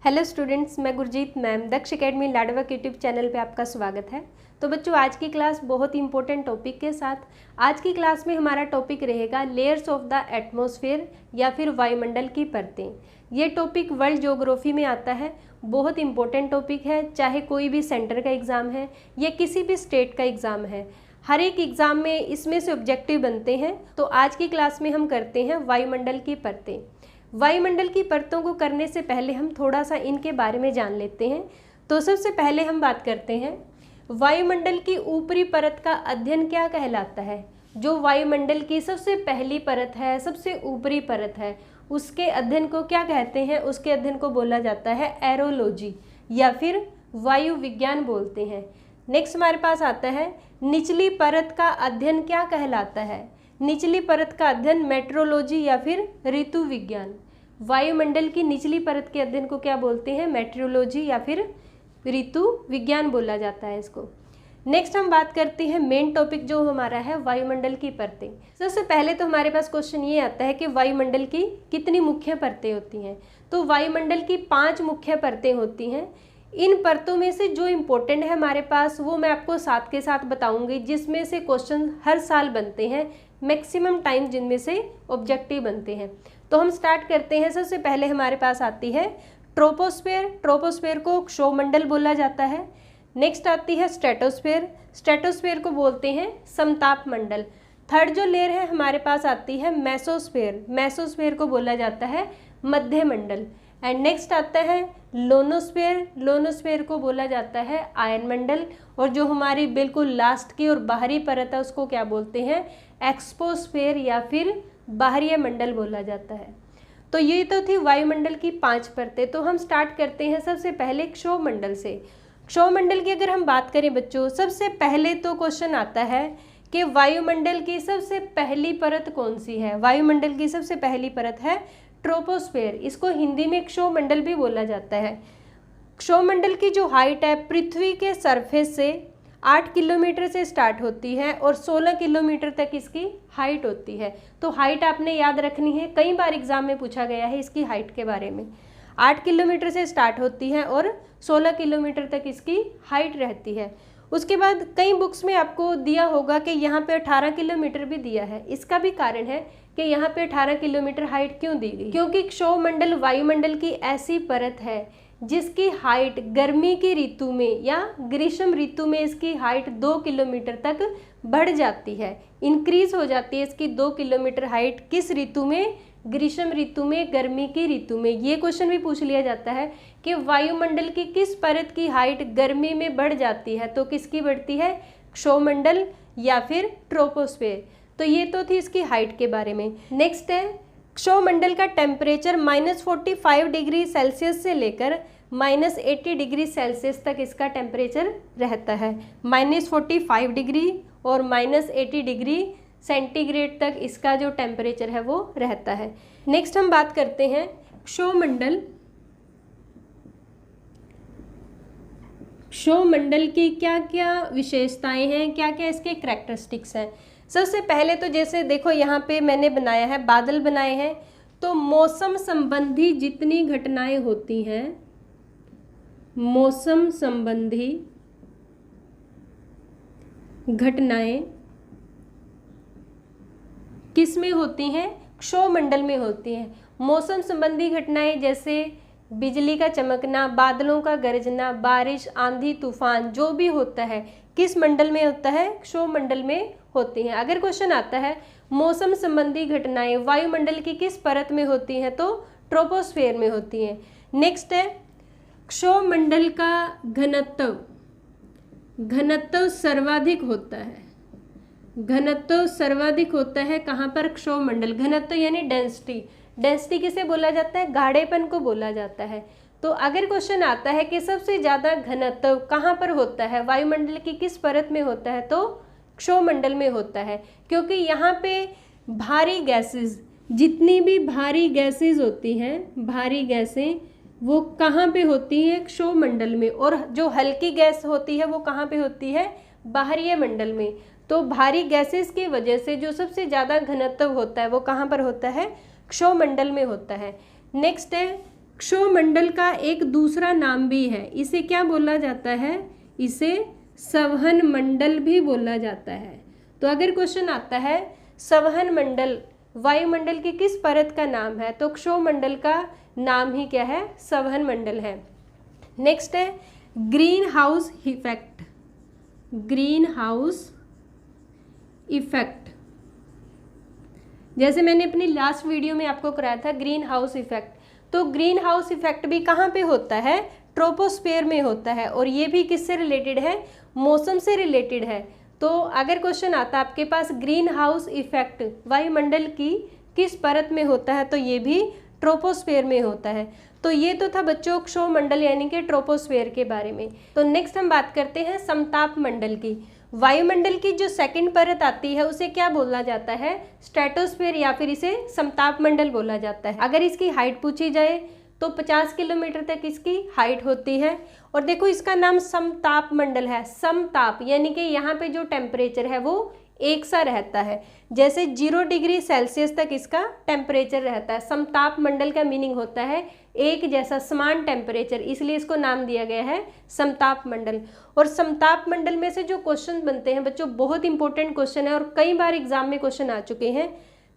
Hello students, मैं Gurjeet ma'am दक्ष academy Ladwa YouTube channel पे आपका स्वागत है। तो बच्चों, आज की क्लास बहुत ही इंपॉर्टेंट टॉपिक के साथ। आज की क्लास में हमारा टॉपिक रहेगा लेयर्स ऑफ द एटमॉस्फेयर या फिर वायुमंडल की परतें। ये टॉपिक वर्ल्ड ज्योग्राफी में आता है, बहुत इंपॉर्टेंट टॉपिक है। चाहे कोई भी सेंटर का एग्ज़ाम है या किसी भी स्टेट का एग्ज़ाम है, हर एक एग्ज़ाम में इसमें से ऑब्जेक्टिव बनते हैं। तो आज की क्लास में हम करते हैं वायुमंडल की परतें। वायुमंडल की परतों को करने से पहले हम थोड़ा सा इनके बारे में जान लेते हैं। तो सबसे पहले हम बात करते हैं वायुमंडल की ऊपरी परत का अध्ययन क्या कहलाता है। जो वायुमंडल की सबसे पहली परत है, सबसे ऊपरी परत है, उसके अध्ययन को क्या कहते हैं? उसके अध्ययन को बोला जाता है एरोलॉजी या फिर वायु विज्ञान बोलते हैं। नेक्स्ट हमारे पास आता है निचली परत का अध्ययन क्या कहलाता है। निचली परत का अध्ययन मेट्रोलॉजी या फिर ऋतु विज्ञान। वायुमंडल की निचली परत के अध्ययन को क्या बोलते हैं? मेट्रोलॉजी या फिर ऋतु विज्ञान बोला जाता है इसको। नेक्स्ट हम बात करते हैं मेन टॉपिक जो हमारा है वायुमंडल की परतें। सबसे पहले तो हमारे पास क्वेश्चन ये आता है कि वायुमंडल की कितनी मुख्य परतें होती हैं। तो वायुमंडल की 5 मुख्य परतें होती हैं। इन परतों में से जो इम्पोर्टेंट है हमारे पास वो मैं आपको साथ के साथ बताऊंगी, जिसमें से क्वेश्चन हर साल बनते हैं, मैक्सिमम टाइम जिनमें से ऑब्जेक्टिव बनते हैं। तो हम स्टार्ट करते हैं। सबसे पहले हमारे पास आती है ट्रोपोस्फेयर। ट्रोपोस्फेयर को क्षोमंडल बोला जाता है। नेक्स्ट आती है स्ट्रेटोस्फेयर। स्ट्रेटोस्फेयर को बोलते हैं समताप मंडल। थर्ड जो लेयर है हमारे पास आती है मेसोस्फेयर। मेसोस्फेयर को बोला जाता है मध्य मंडल। एंड नेक्स्ट आता है लोनोस्फेयर। लोनोस्फेयर को बोला जाता है आयन मंडल। और जो हमारी बिल्कुल लास्ट की और बाहरी परत है उसको क्या बोलते हैं? एक्सपोस्फेयर या फिर बाहरी मंडल बोला जाता है। तो ये तो थी वायुमंडल की 5 परतें। तो हम स्टार्ट करते हैं सबसे पहले क्षोमंडल से। क्षोमंडल की अगर हम बात करें बच्चों, सबसे पहले तो क्वेश्चन आता है कि वायुमंडल की सबसे पहली परत कौन सी है। वायुमंडल की सबसे पहली परत है ट्रोपोस्फेयर। इसको हिंदी में क्षोमंडल भी बोला जाता है। क्षोमंडल की जो हाइट है पृथ्वी के सरफेस से 8 किलोमीटर से स्टार्ट होती है और 16 किलोमीटर तक इसकी हाइट होती है। तो हाइट आपने याद रखनी है, कई बार एग्जाम में पूछा गया है इसकी हाइट के बारे में। 8 किलोमीटर से स्टार्ट होती है और 16 किलोमीटर तक इसकी हाइट रहती है। उसके बाद कई बुक्स में आपको दिया होगा कि यहाँ पे 18 किलोमीटर भी दिया है। इसका भी कारण है कि यहाँ पे 18 किलोमीटर हाइट क्यों दी गई, क्योंकि क्षोमंडल वायुमंडल की ऐसी परत है जिसकी हाइट गर्मी की ऋतु में या ग्रीष्म ऋतु में इसकी हाइट 2 किलोमीटर तक बढ़ जाती है, इंक्रीज हो जाती है इसकी 2 किलोमीटर हाइट। किस ऋतु में? ग्रीष्म ऋतु में, गर्मी की ऋतु में। ये क्वेश्चन भी पूछ लिया जाता है कि वायुमंडल की किस परत की हाइट गर्मी में बढ़ जाती है। तो किसकी बढ़ती है? क्षोमंडल या फिर ट्रोपोस्फेयर। तो ये तो थी इसकी हाइट के बारे में। नेक्स्ट है क्षोमंडल का टेम्परेचर -45 डिग्री सेल्सियस से लेकर -80 डिग्री सेल्सियस तक इसका टेम्परेचर रहता है। -45 डिग्री और -80 डिग्री सेंटीग्रेड तक इसका जो टेम्परेचर है वो रहता है। नेक्स्ट हम बात करते हैं क्षोमंडल। क्षोमंडल की क्या क्या विशेषताएं हैं, क्या क्या इसके कैरेक्टरिस्टिक्स हैं। सबसे पहले तो जैसे देखो यहाँ पे मैंने बनाया है, बादल बनाए हैं। तो मौसम संबंधी जितनी घटनाएं होती हैं, मौसम संबंधी घटनाएं किस में होती हैं? क्षोमंडल में होती हैं। मौसम संबंधी घटनाएं जैसे बिजली का चमकना, बादलों का गरजना, बारिश, आंधी, तूफान, जो भी होता है किस मंडल में होता है? क्षोमंडल में होती हैं। अगर क्वेश्चन आता है मौसम संबंधी घटनाएं वायुमंडल की किस परत में होती हैं, तो ट्रोपोस्फेयर में होती हैं। नेक्स्ट है क्षोमंडल का घनत्व। घनत्व सर्वाधिक होता है। घनत्व सर्वाधिक होता है कहाँ पर? क्षोमंडल। घनत्व यानी डेंसिटी। डेंसिटी किसे बोला जाता है? गाढ़ेपन को बोला जाता है। तो अगर क्वेश्चन आता है कि सबसे ज़्यादा घनत्व कहाँ पर होता है, वायुमंडल की किस परत में होता है, तो क्षोमंडल में होता है। क्योंकि यहाँ पे भारी गैसेस, जितनी भी भारी गैसेस होती हैं, भारी गैसें वो कहाँ पे होती हैं? क्षोमंडल में। और जो हल्की गैस होती है वो कहाँ पे होती है? बाहरी मंडल में। तो भारी गैसेस की वजह से जो सबसे ज़्यादा घनत्व होता है वो कहाँ पर होता है? क्षोमंडल में होता है। नेक्स्ट है क्षोमंडल का एक दूसरा नाम भी है, इसे क्या बोला जाता है? इसे संवहन मंडल भी बोला जाता है। तो अगर क्वेश्चन आता है संवहन मंडल वायुमंडल की किस परत का नाम है, तो क्षोमंडल का नाम ही क्या है? संवहन मंडल है। नेक्स्ट है green house effect. Green house effect, जैसे मैंने अपनी लास्ट वीडियो में आपको कराया था ग्रीन हाउस इफेक्ट, तो ग्रीन हाउस इफेक्ट भी कहाँ पे होता है? ट्रोपोस्फेयर में होता है, और ये भी किससे रिलेटेड है? मौसम से रिलेटेड है। तो अगर क्वेश्चन आता है आपके पास ग्रीन हाउस इफेक्ट वायुमंडल की किस परत में होता है, तो ये भी ट्रोपोस्फेयर में होता है। तो ये तो था बच्चों क्षोमंडल यानी कि ट्रोपोस्फेयर के बारे में। तो नेक्स्ट हम बात करते हैं समताप मंडल की। वायुमंडल की जो सेकंड परत आती है उसे क्या बोला जाता है? स्ट्रेटोस्फेयर या फिर इसे समताप मंडल बोला जाता है। अगर इसकी हाइट पूछी जाए तो 50 किलोमीटर तक इसकी हाइट होती है। और देखो इसका नाम समताप मंडल है। समताप यानी कि यहाँ पे जो टेम्परेचर है वो एक सा रहता है, जैसे 0 डिग्री सेल्सियस तक इसका टेम्परेचर रहता है। समताप मंडल का मीनिंग होता है एक जैसा समान टेम्परेचर, इसलिए इसको नाम दिया गया है समताप मंडल। और समताप मंडल में से जो क्वेश्चन बनते हैं बच्चों, बहुत इंपॉर्टेंट क्वेश्चन है और कई बार एग्जाम में क्वेश्चन आ चुके हैं।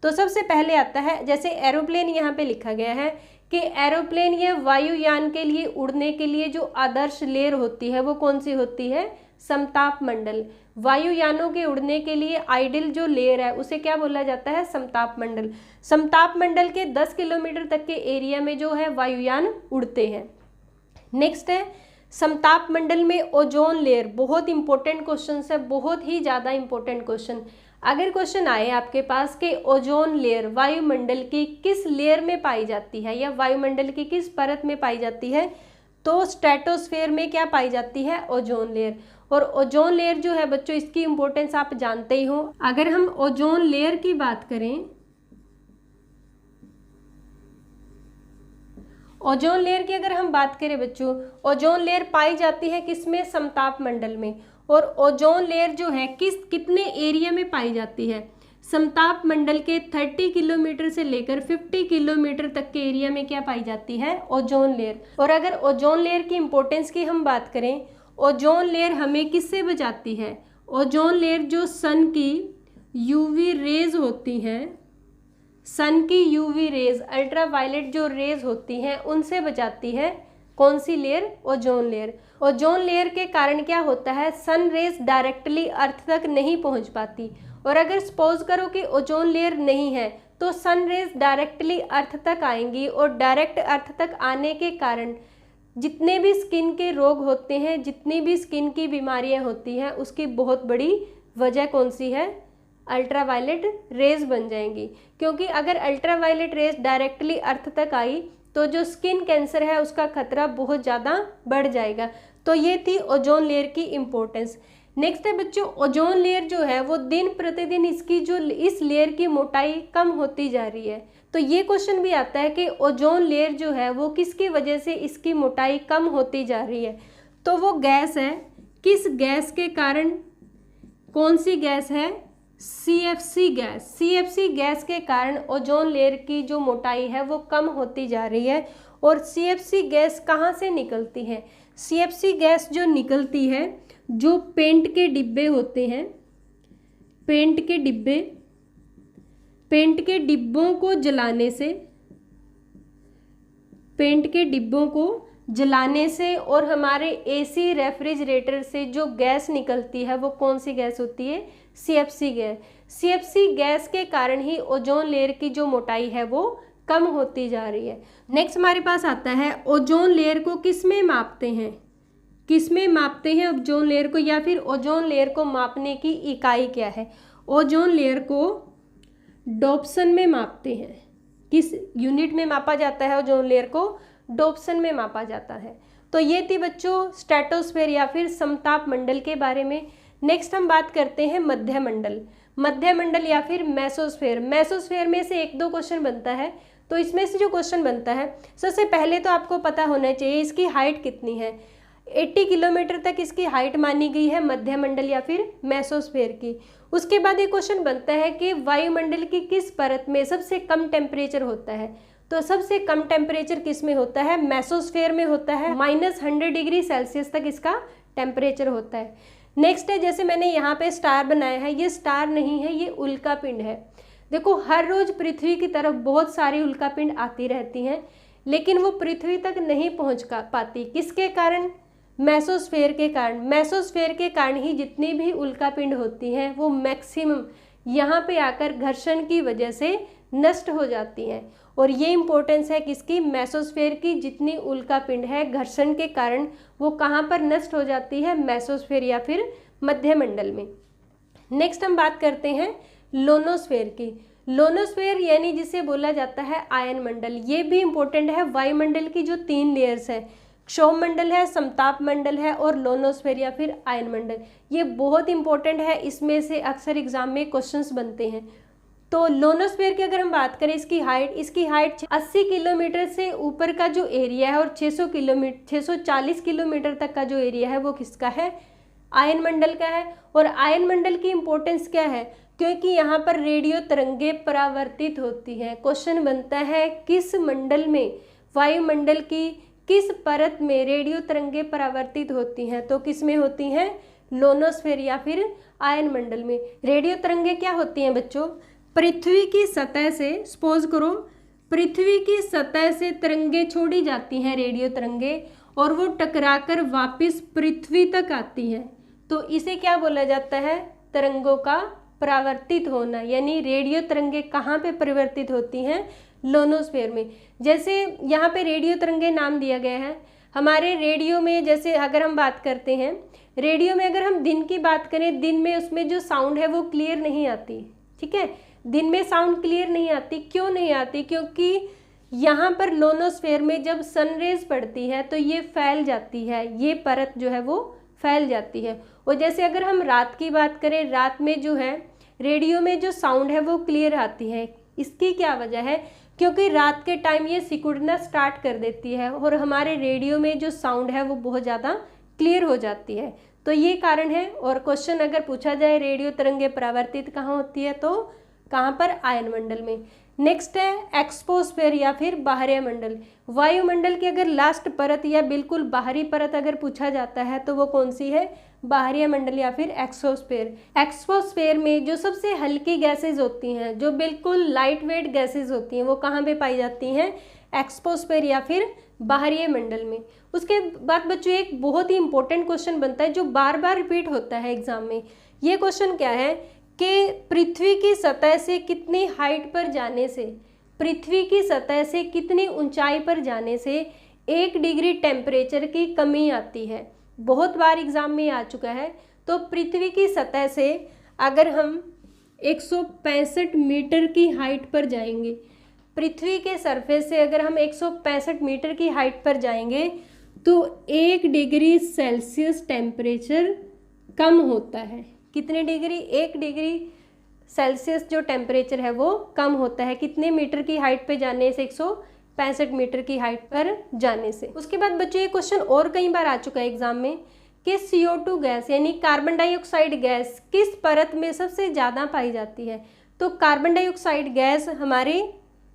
तो सबसे पहले आता है, जैसे एरोप्लेन यहाँ पे लिखा गया है कि एरोप्लेन या वायुयान के लिए उड़ने के लिए जो आदर्श लेयर होती है वो कौन सी होती है? समताप मंडल। वायुयानों के उड़ने के लिए आइडियल जो लेयर है उसे क्या बोला जाता है? समताप मंडल। समताप मंडल के 10 किलोमीटर तक के एरिया में जो है वायुयान उड़ते हैं। नेक्स्ट है समताप मंडल में ओजोन लेयर। बहुत इंपॉर्टेंट क्वेश्चन है, बहुत ही ज़्यादा इंपॉर्टेंट क्वेश्चन। अगर क्वेश्चन आए आपके पास कि ओजोन लेयर वायुमंडल की किस लेयर में पाई जाती है या वायुमंडल की किस परत में पाई जाती है, तो स्ट्रेटोस्फेयर में क्या पाई जाती है? Ozone layer. और ओजोन लेयर जो है बच्चों, इसकी इंपॉर्टेंस आप जानते ही हो। अगर हम ओजोन लेयर की बात करें, ओजोन लेयर की अगर हम बात करें बच्चों, ओजोन लेयर पाई जाती है किसमें? समताप मंडल में। और ओजोन लेयर जो है कितने एरिया में पाई जाती है? समताप मंडल के 30 किलोमीटर से लेकर 50 किलोमीटर तक के एरिया में क्या पाई जाती है? Ozone layer. और अगर ओजोन लेयर की इंपॉर्टेंस की हम बात करें, ओजोन लेयर हमें किससे बचाती है? ओजोन लेयर जो सन की यूवी रेज होती हैं, सन की यूवी रेज, अल्ट्रावायलेट जो रेज होती हैं उनसे बचाती है। कौन सी layer? Ozone layer. Ozone layer के कारण क्या होता है? सन रेज डायरेक्टली अर्थ तक नहीं पहुंच पाती। और अगर सपोज करो कि ओजोन लेयर नहीं है तो सन रेज डायरेक्टली अर्थ तक आएंगी, और डायरेक्ट अर्थ तक आने के कारण जितने भी स्किन के रोग होते हैं, जितनी भी स्किन की बीमारियां होती हैं, उसकी बहुत बड़ी वजह कौन सी है? अल्ट्रावायलेट रेज बन जाएंगी। क्योंकि अगर अल्ट्रावायलेट रेज डायरेक्टली अर्थ तक आई तो जो स्किन कैंसर है उसका खतरा बहुत ज़्यादा बढ़ जाएगा। तो ये थी ओजोन लेयर की इम्पोर्टेंस। नेक्स्ट है बच्चों, ओजोन लेयर जो है वो दिन प्रतिदिन इसकी जो इस लेयर की मोटाई कम होती जा रही है। तो ये क्वेश्चन भी आता है कि ओजोन लेयर जो है वो किसकी वजह से इसकी मोटाई कम होती जा रही है, तो वो गैस है। किस गैस के कारण? कौन सी गैस है? CFC gas. CFC गैस के कारण ओजोन लेयर की जो मोटाई है वो कम होती जा रही है। और CFC गैस कहाँ से निकलती है? CFC गैस जो निकलती है, जो पेंट के डिब्बे होते हैं, पेंट के डिब्बों को जलाने से, पेंट के डिब्बों को जलाने से और हमारे AC रेफ्रिजरेटर से जो गैस निकलती है वो कौन सी गैस होती है? CFC gas. CFC गैस के कारण ही ओजोन लेयर की जो मोटाई है वो कम होती जा रही है। नेक्स्ट हमारे पास आता है ओजोन लेयर को किस में मापते हैं? किस में मापते हैं ओजोन लेयर को, या फिर ओजोन लेयर को मापने की इकाई क्या है? ओजोन लेयर को डॉप्सन में मापते हैं। किस यूनिट में मापा जाता है ओजोन लेयर को? डॉप्सन में मापा जाता है। तो ये थी बच्चों स्ट्रेटोस्फेयर या फिर समताप मंडल के बारे में। नेक्स्ट हम बात करते हैं मध्य मंडल। मध्य मंडल या फिर मेसोस्फेयर। मेसोस्फेयर में से 1-2 क्वेश्चन बनता है। तो इसमें से जो क्वेश्चन बनता है, सबसे पहले तो आपको पता होना चाहिए इसकी हाइट कितनी है। 80 किलोमीटर तक इसकी हाइट मानी गई है मध्य मंडल या फिर मेसोस्फेयर की। उसके बाद एक क्वेश्चन बनता है कि वायुमंडल की किस परत में सबसे कम टेम्परेचर होता है? तो सबसे कम टेम्परेचर किस में होता है? मेसोस्फेयर में होता है। -100 डिग्री सेल्सियस तक इसका टेम्परेचर होता है। नेक्स्ट है, जैसे मैंने यहाँ पे स्टार बनाया है, ये स्टार नहीं है, ये उल्का पिंड है। देखो हर रोज पृथ्वी की तरफ बहुत सारी उल्का पिंड आती रहती हैं, लेकिन वो पृथ्वी तक नहीं पहुँच पाती। किसके कारण? मेसोस्फेयर के कारण। मेसोस्फेयर के कारण ही जितनी भी उल्का पिंड होती हैं वो मैक्सिमम यहाँ पे आकर घर्षण की वजह से नष्ट हो जाती हैं। और ये इम्पोर्टेंस है किसकी? मेसोस्फेयर की। जितनी उल्का पिंड है घर्षण के कारण वो कहाँ पर नष्ट हो जाती है? मेसोस्फेयर या फिर मध्यमंडल में। नेक्स्ट हम बात करते हैं लोनोस्फेयर की। लोनोस्फेयर यानी जिसे बोला जाता है आयन मंडल। ये भी इम्पोर्टेंट है। वायुमंडल की जो 3 लेयर्स है, क्षोभ मंडल है, समताप मंडल है और लोनोस्फेयर या फिर आयन मंडल, ये बहुत इंपॉर्टेंट है। इसमें से अक्सर एग्जाम में क्वेश्चंस बनते हैं। तो लोनोस्फेयर की अगर हम बात करें, इसकी हाइट 80 किलोमीटर से ऊपर का जो एरिया है और 640 किलोमीटर तक का जो एरिया है वो किसका है? आयन मंडल का है। और आयन मंडल की इम्पोर्टेंस क्या है? क्योंकि यहाँ पर रेडियो तरंगे परावर्तित होती हैं। क्वेश्चन बनता है किस मंडल में, वायुमंडल की किस परत में रेडियो तरंगे परावर्तित होती हैं? तो किस में होती हैं? लोनोस्फेयर या फिर आयन मंडल में। रेडियो तरंगे क्या होती हैं बच्चों? पृथ्वी की सतह से, सपोज करो पृथ्वी की सतह से तरंगे छोड़ी जाती हैं, रेडियो तरंगे, और वो टकराकर वापस पृथ्वी तक आती हैं। तो इसे क्या बोला जाता है? तरंगों का परावर्तित होना। यानी रेडियो तरंगे कहाँ पे परिवर्तित होती हैं? लोनोस्फेयर में। जैसे यहाँ पे रेडियो तरंगे नाम दिया गया है। हमारे रेडियो में जैसे अगर हम बात करते हैं, रेडियो में अगर हम दिन की बात करें, दिन में उसमें जो साउंड है वो क्लियर नहीं आती। ठीक है, दिन में साउंड क्लियर नहीं आती। क्यों नहीं आती? क्योंकि यहाँ पर लोनोस्फेयर में जब सनरेज पड़ती है तो ये फैल जाती है, ये परत जो है वो फैल जाती है। और जैसे अगर हम रात की बात करें, रात में जो है रेडियो में जो साउंड है वो क्लियर आती है। इसकी क्या वजह है? क्योंकि रात के टाइम ये सिकुड़ना स्टार्ट कर देती है और हमारे रेडियो में जो साउंड है वो बहुत ज़्यादा क्लियर हो जाती है। तो ये कारण है। और क्वेश्चन अगर पूछा जाए रेडियो तरंगे परावर्तित कहाँ होती है, तो कहाँ पर? आयन मंडल में। नेक्स्ट है एक्सोस्फेयर या फिर बाहरी मंडल। वायुमंडल की अगर लास्ट परत या बिल्कुल बाहरी परत अगर पूछा जाता है तो वो कौन सी है? बाहरी मंडल या फिर एक्सोस्फेयर। एक्सोस्फेयर में जो सबसे हल्की गैसेज होती हैं, जो बिल्कुल लाइट वेट गैसेज होती हैं, वो कहाँ पे पाई जाती हैं? एक्सोस्फेयर या फिर बाहरी मंडल में। उसके बाद बच्चों एक बहुत ही इंपॉर्टेंट क्वेश्चन बनता है जो बार बार रिपीट होता है एग्जाम में। ये क्वेश्चन क्या है कि पृथ्वी की सतह से कितनी हाइट पर जाने से, पृथ्वी की सतह से कितनी ऊंचाई पर जाने से 1 डिग्री टेम्परेचर की कमी आती है? बहुत बार एग्जाम में आ चुका है। तो पृथ्वी की सतह से अगर हम 165 मीटर की हाइट पर जाएंगे, पृथ्वी के सरफेस से अगर हम 165 मीटर की हाइट पर जाएंगे तो 1 डिग्री सेल्सियस टेम्परेचर कम होता है। कितने डिग्री? 1 डिग्री सेल्सियस जो टेम्परेचर है वो कम होता है। कितने मीटर की हाइट पे जाने से? 165 मीटर की हाइट पर जाने से। उसके बाद बच्चों ये क्वेश्चन और कई बार आ चुका है एग्जाम में कि CO2 गैस यानी कार्बन डाइऑक्साइड गैस किस परत में सबसे ज़्यादा पाई जाती है? तो कार्बन डाइऑक्साइड गैस हमारे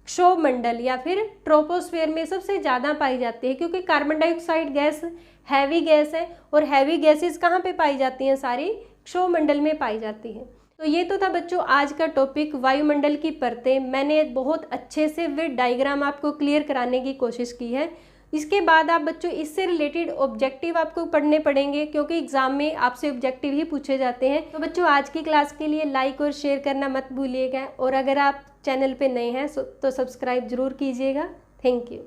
क्षोभ मंडल या फिर ट्रोपोस्फेयर में सबसे ज़्यादा पाई जाती है, क्योंकि carbon dioxide gas heavy gas है और हैवी गैसेस कहाँ पे पाई जाती हैं? सारी क्षोभ मंडल में पाई जाती है। तो ये तो था बच्चों आज का टॉपिक वायुमंडल की परतें। मैंने बहुत अच्छे से विद डायग्राम आपको क्लियर कराने की कोशिश की है। इसके बाद आप बच्चों इससे रिलेटेड ऑब्जेक्टिव आपको पढ़ने पड़ेंगे, क्योंकि एग्जाम में आपसे ऑब्जेक्टिव ही पूछे जाते हैं। तो बच्चों आज की क्लास के लिए लाइक और शेयर करना मत भूलिएगा, और अगर आप चैनल पे नए हैं तो सब्सक्राइब जरूर कीजिएगा। Thank you.